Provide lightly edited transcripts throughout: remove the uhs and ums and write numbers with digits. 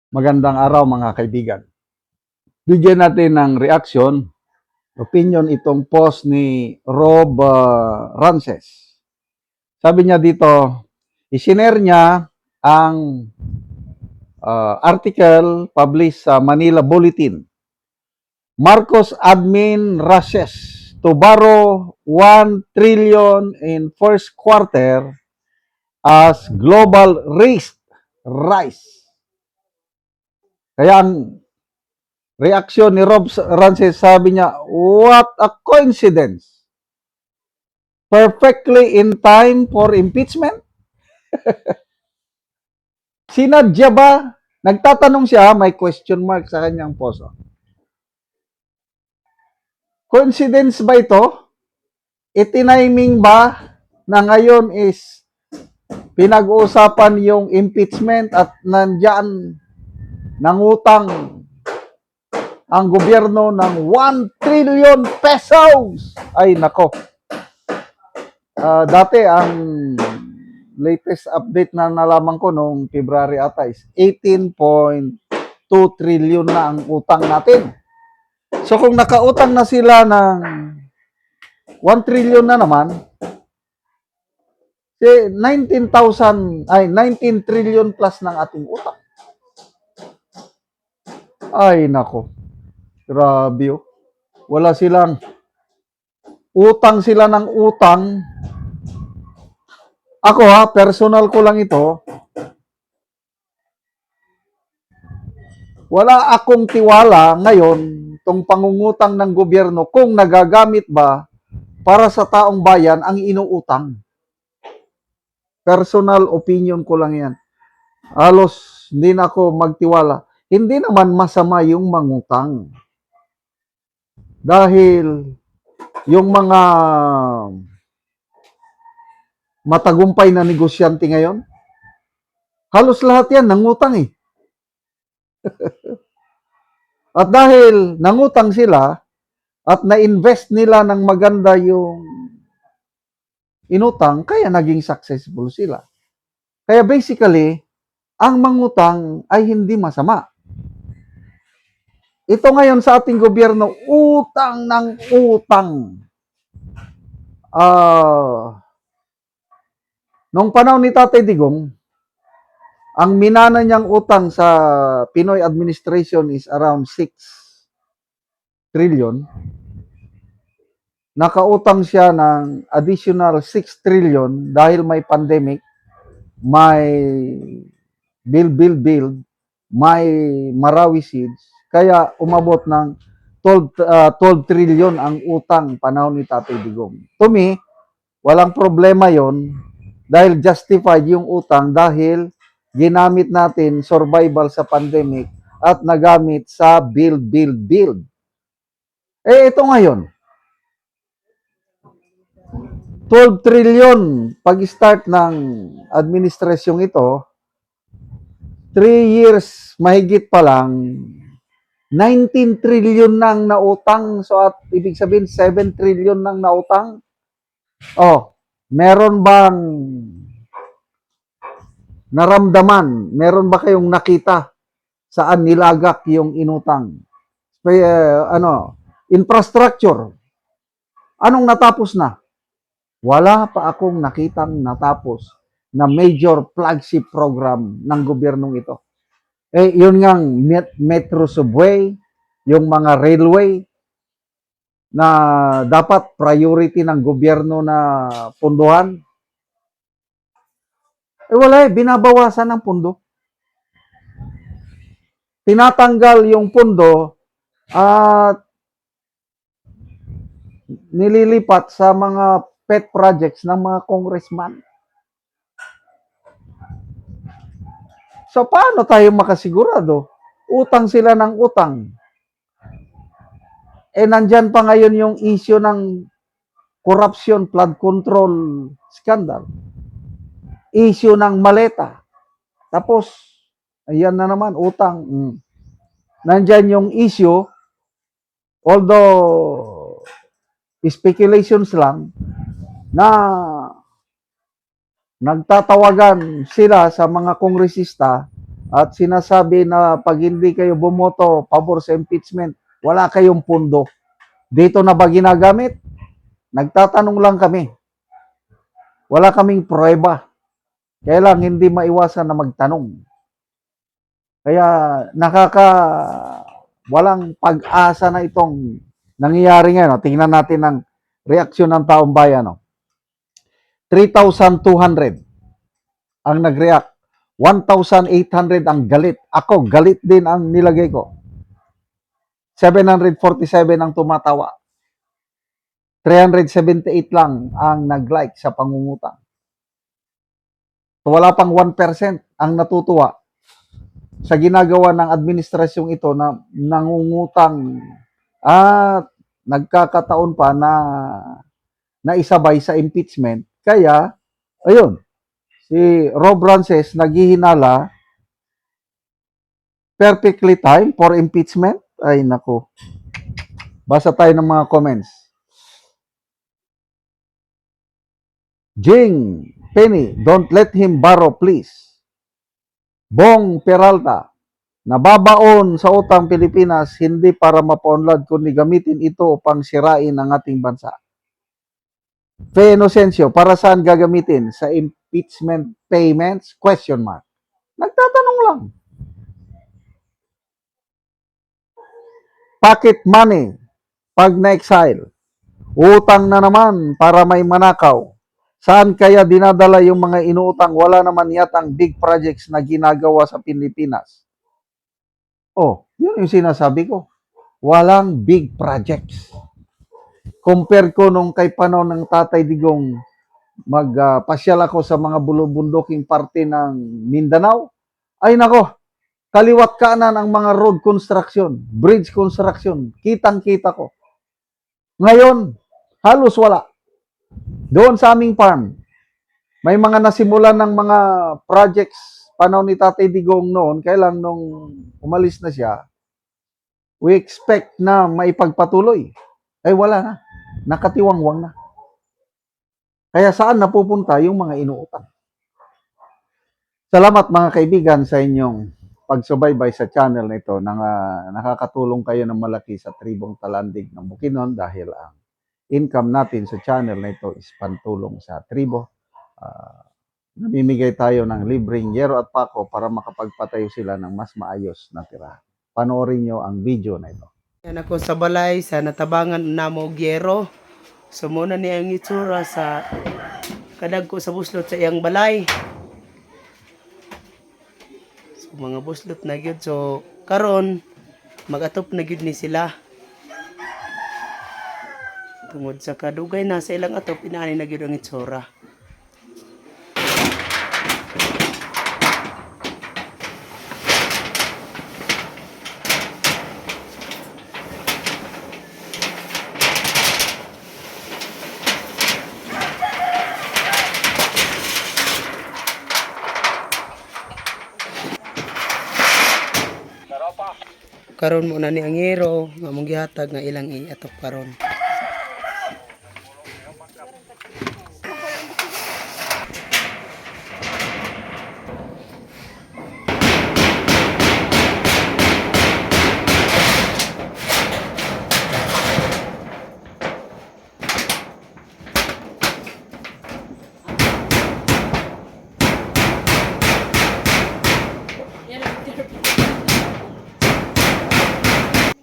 Magandang araw mga kaibigan. Bigyan natin ng reaction, opinion itong post ni Rob Rances. Sabi niya dito, isinare niya ang article published sa Manila Bulletin. Marcos admin rushes to borrow 1 trillion in first quarter as global risk rise. Kaya ang reaksyon ni Rob Rances, sabi niya, what a coincidence. Perfectly in time for impeachment? Sinadya ba? Nagtatanong siya, may question mark sa kanyang post. Coincidence ba ito? Itiniming ba na ngayon is pinag-uusapan yung impeachment at nandyan nangutang ang gobyerno ng 1 trillion pesos? Ay nako. Dati ang latest update na nalaman ko noong February ata is 18.2 trillion na ang utang natin. So kung nakautang na sila ng 1 trillion na naman, 19 trillion plus ng ating utang. Ay nako. Grabe oh. Wala silang utang sila ng utang. Ako personal ko lang ito. Wala akong tiwala ngayon tong pangungutang ng gobyerno kung nagagamit ba para sa taong bayan ang inuutang. Personal opinion ko lang yan. Halos hindi na ako magtiwala. Hindi naman masama yung mangutang. Dahil yung mga matagumpay na negosyante ngayon, halos lahat yan nangutang eh. At dahil nangutang sila at na-invest nila ng maganda yung inutang, kaya naging successful sila. Kaya basically, ang mangutang ay hindi masama. Ito ngayon sa ating gobyerno, utang ng utang. Noong panahon ni Tatay Digong, ang minana niyang utang sa Pinoy administration is around 6 trillion. Nakautang siya ng additional 6 trillion dahil may pandemic, may build, may Marawi seeds. Kaya umabot ng 12 trillion ang utang panahon ni Tatay Digong. To me, walang problema yon dahil justified yung utang dahil ginamit natin survival sa pandemic at nagamit sa build. Ito ngayon, 12 trillion pag-start ng administrasyong ito, 3 years mahigit pa lang, 19 trillion nang nautang. So at ibig sabihin 7 trillion nang nautang. Meron bang naramdaman? Meron ba kayong nakita saan nilagak yung inutang? Infrastructure. Anong natapos na? Wala pa akong nakitang natapos na major flagship program ng gobyernong ito. Yun ngang metro subway, yung mga railway na dapat priority ng gobyerno na punduhan. Wala binabawasan ng pundo. Tinatanggal yung pundo at nililipat sa mga pet projects ng mga congressman. So, paano tayo makasigurado? Utang sila ng utang. Nandyan pa ngayon yung issue ng corruption, flood control scandal. Issue ng maleta. Tapos, ayan na naman, utang. Nandyan yung issue, although speculations lang, na nagtatawagan sila sa mga kongresista at sinasabi na pag hindi kayo bumoto pabor sa impeachment, wala kayong pundo. Dito na ba ginagamit? Nagtatanong lang kami. Wala kaming pruweba. Kaya lang hindi maiwasan na magtanong. Kaya walang pag-asa na itong nangyayari ngayon. Tingnan natin ang reaksyon ng taong bayan. 3,200 ang nag-react. 1,800 ang galit. Ako, galit din ang nilagay ko. 747 ang tumatawa. 378 lang ang nag-like sa pangungutang. So, wala pang 1% ang natutuwa sa ginagawa ng administrasyong ito na nangungutang at nagkakataon pa na naisabay sa impeachment. Kaya, ayun, si Rob Rances naghihinala, perfectly time for impeachment. Ay, nako. Basa tayo ng mga comments. Jing, Penny, don't let him borrow, please. Bong Peralta, nababaon sa utang Pilipinas hindi para mapaunlad kundi gamitin ito upang sirain ang ating bansa. Fe Inocencio, para saan gagamitin? Sa impeachment payments? Question mark. Nagtatanong lang. Pocket money pag na-exile. Utang na naman para may manakaw. Saan kaya dinadala yung mga inuutang? Wala naman yatang big projects na ginagawa sa Pilipinas. Oh, yun yung sinasabi ko. Walang big projects. Compare ko nung kay panahon ng Tatay Digong, magpasyal ako sa mga bulubunduking parte ng Mindanao. Ay nako, kaliwat kanan ang mga road construction, bridge construction. Kitang-kita ko. Ngayon, halos wala. Doon sa aming farm, may mga nasimulan ng mga projects panahon ni Tatay Digong noon, kaya lang nung umalis na siya, we expect na maipagpatuloy. Ay wala na. Nakatiwangwang na. Kaya saan napupunta yung mga inuutang? Salamat mga kaibigan sa inyong pagsubaybay sa channel na ito. Nakakatulong kayo ng malaki sa tribong Talandig ng Bukidnon dahil ang income natin sa channel na ito is pantulong sa tribo. Namimigay tayo ng libreng yero at pako para makapagpatayo sila ng mas maayos na tirahan. Panoorin nyo ang video na ito. Yan ako sa balay sa natabangan na mo gyero. So muna niya ang itsura sa kadag ko sa buslot sa iyang balay. So mga buslot na gyud. So karon magatop na gyud ni sila. Tungod sa kadugay na sa ilang atop inaani na gyud ang itsura. Karon mo na ni ang yero nga mong gihatag nga ilang iatop karon.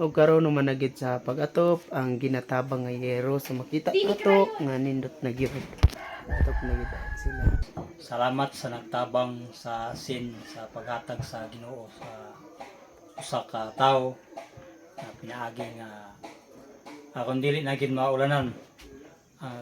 O karon naman nagit sa pag-atop ang ginatabang nga yero sa makita ato nga nindot na gyud. Atop na gyud sila. Salamat sa nagtabang sa sin sa paghatag sa Ginoo sa usa ka tawo na pinaagi nga kung dili na gid maulanan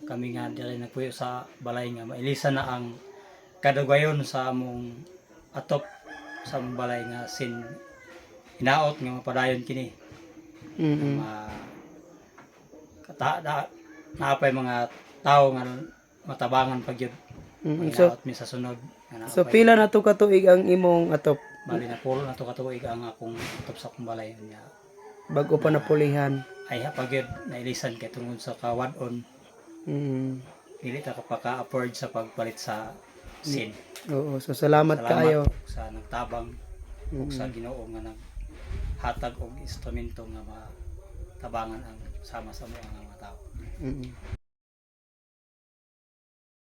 kami nga dili nagpuyo sa balay nga mailisan na ang kadugayon sa among atop sa among balay nga sin hinaot nga mapadayon kini. Naapay mga tao nga matabangan pag yun. So, Mi sa sunod. so pila na to katuig ang imong atop Bali na pulo na to katuig ang akong atop sa akong balay niya. bago pa napulihan. Ay pag yun nailisan kay tungod sa kawadon. Dili ta kapaka-afford sa pagpalit sa sin. Oo, so salamat Salamat kayo. sa nagtabang. ug sa Ginoo nga naghatag og instrumento nga matabangan ang sama sa mga tao. Mm.